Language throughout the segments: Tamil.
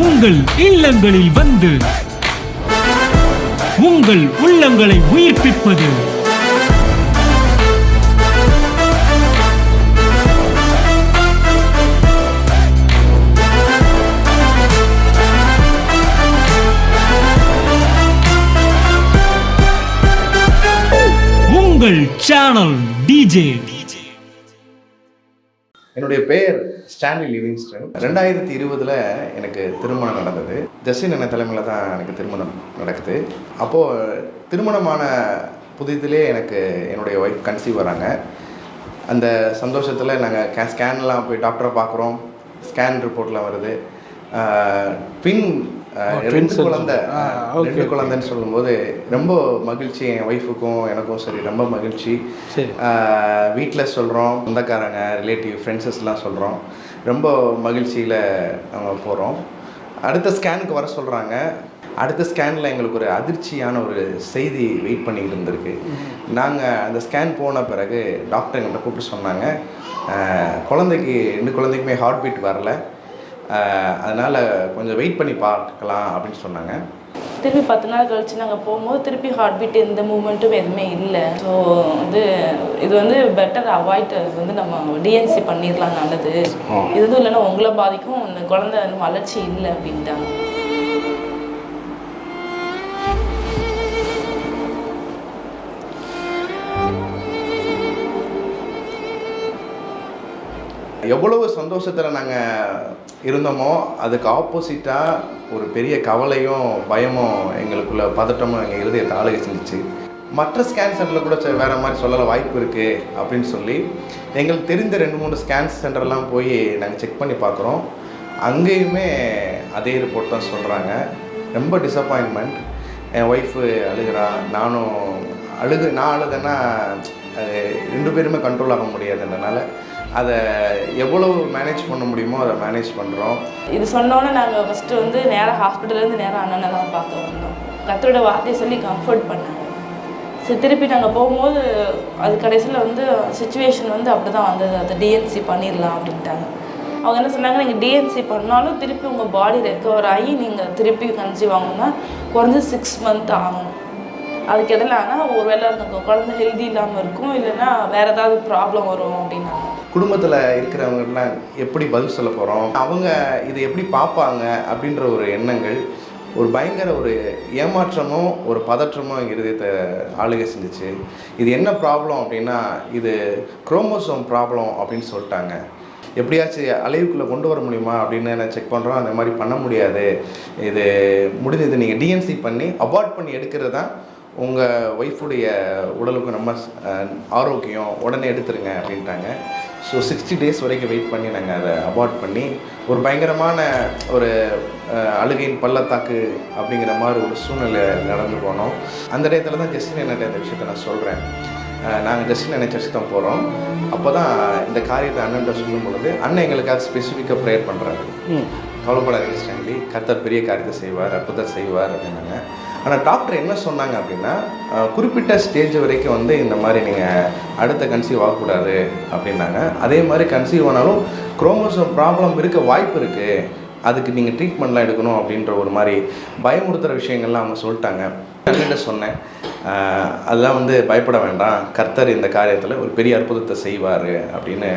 உங்கள் இல்லங்களில் வந்து உங்கள் உள்ளங்களை உயிர்ப்பிப்பது உங்கள் சேனல் டிஜே. என்னுடைய பெயர் ஸ்டான்லி லிவிங்ஸ்டன். 2020 எனக்கு திருமணம் நடந்தது. ஜஸ்டின் அண்ணன் தலைமையில் தான் எனக்கு திருமணம் நடக்குது. அப்போது திருமணமான புதிதிலே எனக்கு என்னுடைய ஒய்ஃப் கன்சீவ் வராங்க. அந்த சந்தோஷத்தில் நாங்கள் ஸ்கேன்லாம் போய் டாக்டரை பார்க்குறோம். ஸ்கேன் ரிப்போர்ட்லாம் வருது. ரெண்டு குழந்தைன்னு சொல்லும்போது ரொம்ப மகிழ்ச்சி. என் ஒய்ஃபுக்கும் எனக்கும் சரி ரொம்ப மகிழ்ச்சி. வீட்டில் சொல்கிறோம், சொந்தக்காரங்க, ரிலேட்டிவ், ஃப்ரெண்ட்ஸஸ்லாம் சொல்கிறோம். ரொம்ப மகிழ்ச்சியில் நம்ம போகிறோம். அடுத்த ஸ்கேனுக்கு வர சொல்கிறாங்க. அடுத்த ஸ்கேனில் எங்களுக்கு ஒரு அதிர்ச்சியான ஒரு செய்தி வெயிட் பண்ணிக்கிட்டு இருந்திருக்கு. நாங்கள் அந்த ஸ்கேன் போன பிறகு டாக்டர் எங்கள்கிட்ட கூப்பிட்டு சொன்னாங்க, ரெண்டு குழந்தைக்குமே ஹார்ட் பீட் வரல, அதனால் கொஞ்சம் வெயிட் பண்ணி பார்க்கலாம் அப்படின்னு சொன்னாங்க. திருப்பி 10 நாள் கழிச்சு நாங்கள் போகும்போது திருப்பி ஹார்ட் பீட் எந்த மூமெண்ட்டும் எதுவுமே இல்லை. ஸோ இது பெட்டர் அவாய்ட். நம்ம டிஎன்சி பண்ணிடலாம், நல்லது. இது இல்லைன்னா உங்களை பாதிக்கும், இந்த குழந்தை வளர்ச்சி இல்லை அப்படின்ட்டாங்க. எவ்வளவு சந்தோஷத்தில் நாங்கள் இருந்தோமோ அதுக்கு ஆப்போசிட்டாக ஒரு பெரிய கவலையும் பயமும் எங்களுக்குள்ள பதட்டமும் எங்கள் இருதயத்தை ஆளுகை செஞ்சிச்சு. மற்ற ஸ்கேன் சென்டரில் கூட வேறு மாதிரி சொல்லலை வாய்ப்பு இருக்குது அப்படின்னு சொல்லி எங்களுக்கு தெரிந்த 2-3 ஸ்கேன் சென்டர்லாம் போய் நாங்கள் செக் பண்ணி பார்க்குறோம். அங்கேயுமே அதே ரிப்போர்ட் தான் சொல்கிறாங்க. ரொம்ப டிசப்பாயின்மெண்ட். என் ஒய்ஃபு அழுகிறா, நான் அழுதேன்னா அது 2 பேருமே கண்ட்ரோல் ஆக முடியாதுன்றனால அதை எவ்வளோ மேனேஜ் பண்ண முடியுமோ அதை மேனேஜ் பண்ணுறோம். இது சொன்னோன்னே நாங்கள் ஃபஸ்ட்டு நேராக ஹாஸ்பிட்டல்லேருந்து நேராக அண்ணனை தான் பார்க்க வந்தோம். கர்த்தரோட வார்த்தையை சொல்லி கம்ஃபர்ட் பண்ணாங்க. சரி, திருப்பி நாங்கள் போகும்போது அது கடைசியில் சுச்சுவேஷன் அப்படி தான் வந்தது. அதை டிஎன்சி பண்ணிடலாம் அப்படின்ட்டாங்க. அவங்க என்ன சொன்னாங்க, நீங்கள் டிஎன்சி பண்ணாலும் திருப்பி உங்கள் பாடி ரெக்கவர் ஆகி நீங்கள் திருப்பி கன்சீவ் ஆகணும்னா குறைஞ்சி 6 months ஆகணும். அதுக்கு எதிரானா ஒரு வேளை அந்த குழந்தை ஹெல்தி இல்லாமல் இருக்கும், இல்லைன்னா வேறு ஏதாவது ப்ராப்ளம் வரும் அப்படின்னாங்க. குடும்பத்தில் இருக்கிறவங்கலாம் எப்படி பதில் சொல்ல போகிறோம், அவங்க இதை எப்படி பார்ப்பாங்க அப்படின்ற ஒரு எண்ணங்கள், ஒரு பயங்கர ஒரு ஏமாற்றமும் ஒரு பதற்றமும் எங்கள் இருதயத்தை ஆளுகை செஞ்சிச்சு. இது என்ன ப்ராப்ளம் அப்படின்னா, இது குரோமோசோம் ப்ராப்ளம் அப்படின்னு சொல்லிட்டாங்க. எப்படியாச்சும் அலைவுக்குள்ளே கொண்டு வர முடியுமா அப்படின்னு நான் செக் பண்ணுறோம். அந்த மாதிரி பண்ண முடியாது, இது முடிஞ்சது நீங்கள் டிஎன்சி பண்ணி அபார்ட் பண்ணி எடுக்கிறது தான் உங்கள் ஒய்ஃபுடைய உடலுக்கு ரொம்ப ஆரோக்கியம், உடனே எடுத்துருங்க அப்படின்ட்டாங்க. ஸோ 60 days வரைக்கும் வெயிட் பண்ணி நாங்கள் அதை அபார்ட் பண்ணி ஒரு பயங்கரமான ஒரு அழுகையின் பள்ளத்தாக்கு அப்படிங்கிற மாதிரி ஒரு சூழ்நிலை நடந்து போனோம். அந்த இடத்துல தான் ஜஸ்டின் என்கிட்ட இந்த விஷயத்தை நான் சொல்கிறேன். நாங்கள் ஜஸ்டின் அண்ணன் சர்ச்சுக்கு தான் போகிறோம். அப்போ தான் இந்த காரியத்தை அண்ணன்ட்ட சொல்லும் பொழுது அண்ணன் எங்களுக்காக ஸ்பெசிஃபிக்காக ப்ரேயர் பண்ணுறாரு. கவலைப்படாதீங்க ஸ்டான்லி, கர்த்தர் பெரிய காரியத்தை செய்வார், அற்புதத்தை செய்வார் அப்படின்னாங்க. ஆனால் டாக்டர் என்ன சொன்னாங்க அப்படின்னா, குறிப்பிட்ட ஸ்டேஜ் வரைக்கும் இந்த மாதிரி நீங்கள் அடுத்த கன்சீவ் ஆகக்கூடாது அப்படின்னாங்க. அதே மாதிரி கன்சீவ் ஆனாலும் குரோமோசோம் ப்ராப்ளம் இருக்க வாய்ப்பு இருக்குது, அதுக்கு நீங்கள் ட்ரீட்மெண்ட்லாம் எடுக்கணும் அப்படின்ற ஒரு மாதிரி பயமுறுத்துகிற விஷயங்கள்லாம் அவங்க சொல்லிட்டாங்க. நான் சொன்னேன், அதெல்லாம் பயப்பட வேண்டாம், கர்த்தர் இந்த காரியத்தில் ஒரு பெரிய அற்புதத்தை செய்வார் அப்படின்னு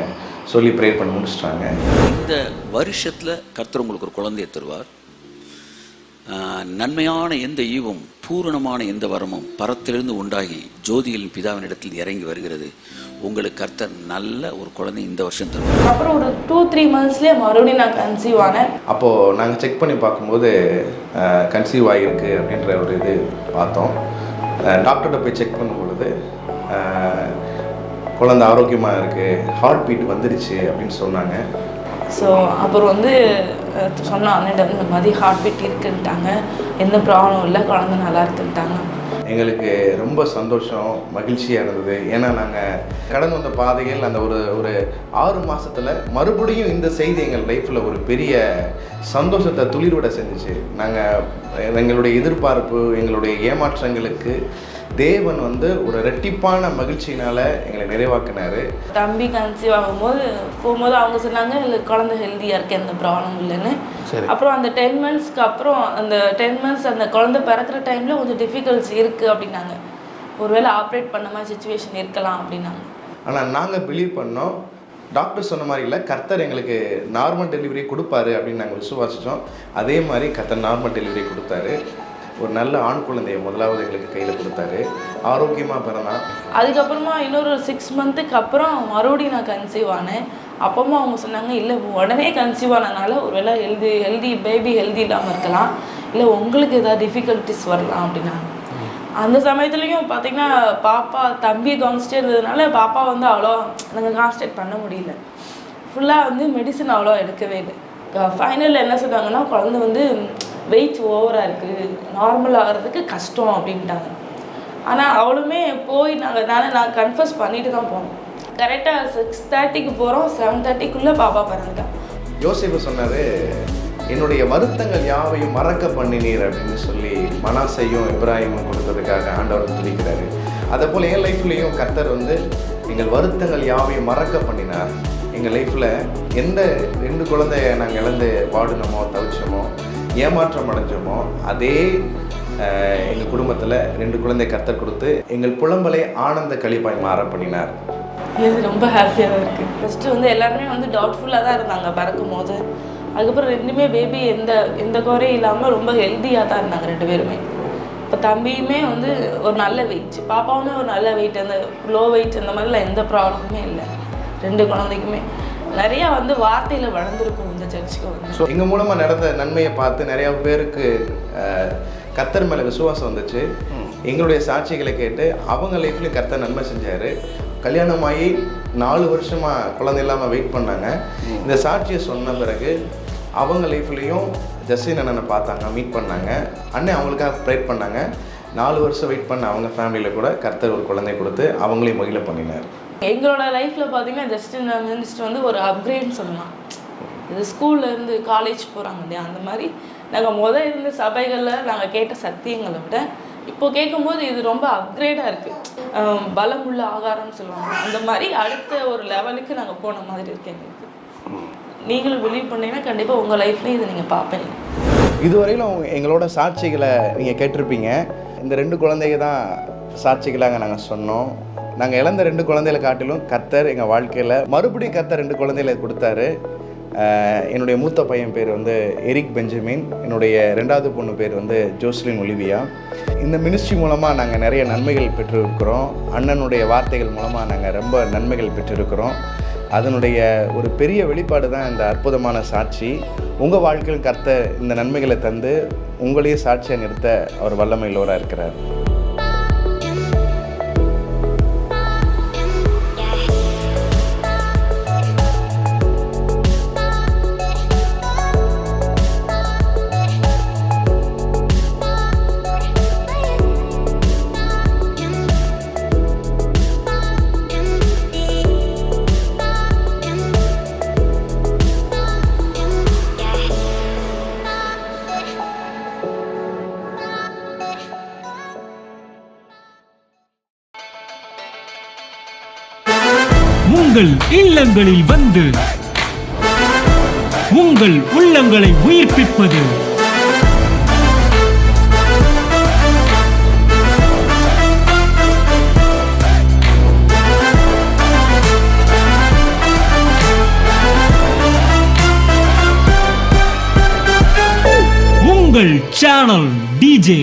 சொல்லி ப்ரேயர் பண்ணி முடிச்சிட்டாங்க. இந்த வருஷத்தில் கர்த்தர் உங்களுக்கு ஒரு குழந்தையை தருவார். நன்மையான எந்த ஈவும் பூரணமான எந்த வரமும் பரத்திலிருந்து உண்டாகி ஜோதிகளின் பிதாவின் இடத்தில் இறங்கி வருகிறது. உங்களுக்கு கர்த்தர் நல்ல ஒரு குழந்தை இந்த வருஷம் தருவார். அப்புறம் ஒரு 2-3 monthsலேயே மறுபடியும் நான் கன்சீவ் ஆனேன். அப்போது நாங்கள் செக் பண்ணி பார்க்கும்போது கன்சீவ் ஆகிருக்கு அப்படின்ற ஒரு இது பார்த்தோம். டாக்டர்கிட்ட போய் செக் பண்ணும் பொழுது குழந்தை ஆரோக்கியமாக இருக்குது, ஹார்ட் பீட் வந்துடுச்சு அப்படின்னு சொன்னாங்க. ஸோ அப்புறம் சொன்ன அண்ணன் இந்த மாதிரி ஹார்ட் பீட் இருக்குன்ட்டாங்க, எந்த ப்ராப்ளம் இல்லை, குழந்தை நல்லா இருக்குன்ட்டாங்க. எங்களுக்கு ரொம்ப சந்தோஷம், மகிழ்ச்சியாக இருந்தது. ஏன்னா நாங்கள் கடந்து வந்த பாதைகள் அந்த ஒரு 6 மாதத்தில் மறுபடியும் இந்த செய்தி எங்கள் லைஃப்பில் ஒரு பெரிய சந்தோஷத்தை துளிர்விட செஞ்சிச்சு. நாங்கள் எங்களுடைய எதிர்பார்ப்பு, எங்களுடைய ஏமாற்றங்களுக்கு தேவன் வந்து ஒரு ரெட்டிப்பான மகிழ்ச்சியினால் எங்களை நிறைவாக்கினார். தம்பி கன்சீவ் ஆகும்போது போகும்போது அவங்க சொன்னாங்க இல்லை குழந்தை ஹெல்த்தியாக இருக்கு, எந்த ப்ராப்ளம் இல்லைன்னு. அப்புறம் அந்த 10 monthsக்கு அப்புறம் அந்த 10 months அந்த குழந்தை பிறக்கிற டைமில் கொஞ்சம் டிஃபிகல்ட்ஸ் இருக்குது அப்படின்னாங்க. ஒருவேளை ஆப்ரேட் பண்ண மாதிரி சுச்சுவேஷன் இருக்கலாம் அப்படின்னாங்க. ஆனால் நாங்கள் பிலீவ் பண்ணோம், டாக்டர் சொன்ன மாதிரி இல்லை, கர்த்தர் எங்களுக்கு நார்மல் டெலிவரி கொடுப்பாரு அப்படின்னு நாங்கள் விசுவாசித்தோம். அதே மாதிரி கர்த்தர் நார்மல் டெலிவரி கொடுத்தாரு. ஒரு நல்ல ஆண் குழந்தையை முதலாவது எங்களுக்கு கையில் கொடுத்தாரு. ஆரோக்கியமாக பிறந்தான். அதுக்கப்புறமா இன்னொரு 6 monthsக்கு அப்புறம் மறுபடியும் நான் கன்சீவ் ஆனேன். அப்பமா அவங்க சொன்னாங்க இல்லை உடனே கன்சீவ் ஆனதுனால ஒரு வேளை ஹெல்தி பேபி ஹெல்தி இல்லாமல் இருக்கலாம், இல்லை உங்களுக்கு ஏதாவது டிஃபிகல்ட்டிஸ் வரலாம் அப்படின்னாங்க. அந்த சமயத்துலேயும் பார்த்திங்கன்னா பாப்பா தம்பியை கவனிச்சிட்டே இருந்ததுனால பாப்பா வந்து அவ்வளோ நாங்கள் கான்சன்ட்ரேட் பண்ண முடியல. ஃபுல்லாக வந்து மெடிசன் அவ்வளோ எடுக்கவே இல்லை. ஃபைனலில் என்ன சொன்னாங்கன்னா குழந்தை வந்து வெயிட் ஓவராக இருக்குது, நார்மல் ஆகிறதுக்கு கஷ்டம் அப்படின்ட்டாங்க. ஆனால் அவளுமே போய் நான் கன்ஃபர்ஸ் பண்ணிட்டு தான் போனோம். கரெக்டாக 6:30க்கு போகிறோம், 7:30க்குள்ளே பாப்பா பிறந்துட்டான். யோசேப்பு சொன்னார், என்னுடைய வருத்தங்கள் யாவையும் மறக்க பண்ணினீர் அப்படின்னு சொல்லி மனாசையும் இப்ராஹிமும் கொடுத்ததுக்காக ஆண்டவர் துதிக்கிறாரு. அதே போல் என் லைஃப்லேயும் கர்த்தர் வந்து எங்கள் வருத்தங்கள் யாவையும் மறக்க பண்ணினார். எங்கள் லைஃப்பில் எந்த 2 குழந்தைய நாங்கள் இழந்து வாடினோமோ தவிச்சோமோ ஏமாற்றம் அடைஞ்சோமோ அதே எங்கள் குடும்பத்தில் 2 குழந்தை கர்த்தர் கொடுத்து எங்கள் புலம்பலை ஆனந்த கழிப்பாய் மாற பண்ணினார். இது ரொம்ப ஹாப்பியாக தான் இருக்குது. ஃபஸ்ட்டு வந்து எல்லாருமே வந்து டவுட்ஃபுல்லாக தான் இருந்தாங்க பறக்கும் போது. அதுக்கப்புறம் 2மே பேபி எந்த குறையும் இல்லாமல் ரொம்ப ஹெல்த்தியாக தான் இருந்தாங்க 2 பேருமே. இப்போ தம்பியுமே வந்து ஒரு நல்ல வெயிட், பாப்பாவுமே ஒரு நல்ல வெயிட், அந்த லோ வெயிட் அந்த மாதிரிலாம் எந்த ப்ராப்ளமுமே இல்லை. 2 குழந்தைக்குமே நிறையா வந்து வார்த்தையில் வளர்ந்துருக்கும் இந்த சர்ச்சுக்கு வந்து. ஸோ எங்கள் மூலமாக நடந்த நன்மையை பார்த்து நிறையா பேருக்கு கர்த்தர் மேலே விசுவாசம் வந்துச்சு. எங்களுடைய சாட்சிகளை கேட்டு அவங்க லைஃப்லேயும் கர்த்தர் நன்மை செஞ்சார். கல்யாணமாகி 4 வருஷமாக குழந்தை இல்லாமல் வெயிட் பண்ணாங்க. இந்த சாட்சியை சொன்ன பிறகு அவங்க லைஃப்லேயும் ஜஸ்டின் அண்ணனை பார்த்தாங்க, மீட் பண்ணாங்க. அண்ணன் அவங்களுக்காக ப்ரேட் பண்ணாங்க. 4 வருஷம் வெயிட் பண்ண அவங்க ஃபேமிலியில் கூட கர்த்தர் ஒரு குழந்தை கொடுத்து அவங்களையும் மகிழ பண்ணினார். எங்களோட லைஃப்பில் பார்த்தீங்கன்னா ஜஸ்டின் மினிஸ்டர் வந்து ஒரு அப்கிரேட்னு சொல்லலாம். இது ஸ்கூல்லேருந்து காலேஜ் போகிறாங்க இல்லையா, அந்த மாதிரி நாங்கள் இருந்த சபைகளில் நாங்கள் கேட்ட சத்தியங்களை விட இப்போ கேட்கும்போது இது ரொம்ப அப்கிரேடாக இருக்குது. பலமுள்ள ஆகாரம்னு சொல்லுவாங்க, அந்த மாதிரி அடுத்த ஒரு லெவலுக்கு நாங்கள் போன மாதிரி இருக்கு எங்களுக்கு. நீங்களும் பிலீவ் பண்ணீங்கன்னா கண்டிப்பாக உங்கள் லைஃப்லேயும் இதை நீங்கள் பார்ப்பீங்க. இதுவரையிலும் எங்களோட சாட்சிகளை நீங்கள் கேட்டிருப்பீங்க. இந்த 2 குழந்தைங்க தான் சாட்சிகளாக நாங்கள் சொன்னோம். நாங்கள் இழந்த 2 குழந்தைகளை காட்டிலும் கர்த்தர் எங்கள் வாழ்க்கையில் மறுபடியும் கர்த்தர் 2 குழந்தைகளை கொடுத்தாரு. என்னுடைய மூத்த பையன் பேர் வந்து எரிக் பெஞ்சமின், என்னுடைய 2வது பொண்ணு பேர் வந்து ஜோஸ்லின் ஒலிவியா. இந்த மினிஸ்ட்ரி மூலமாக நாங்கள் நிறைய நன்மைகள் பெற்றிருக்கிறோம். அண்ணனுடைய வார்த்தைகள் மூலமாக நாங்கள் ரொம்ப நன்மைகள் பெற்றிருக்கிறோம். அதனுடைய ஒரு பெரிய வெளிப்பாடு தான் இந்த அற்புதமான சாட்சி. உங்கள் வாழ்க்கையில் கர்த்தர் இந்த நன்மைகளை தந்து உங்களையே சாட்சியாக நிறுத்த அவர் வல்லமையுள்ளவராக இருக்கிறார். உங்கள் இல்லங்களில் வந்து உங்கள் உள்ளங்களை உயிர்ப்பிப்பது உங்கள் சேனல் டிஜே.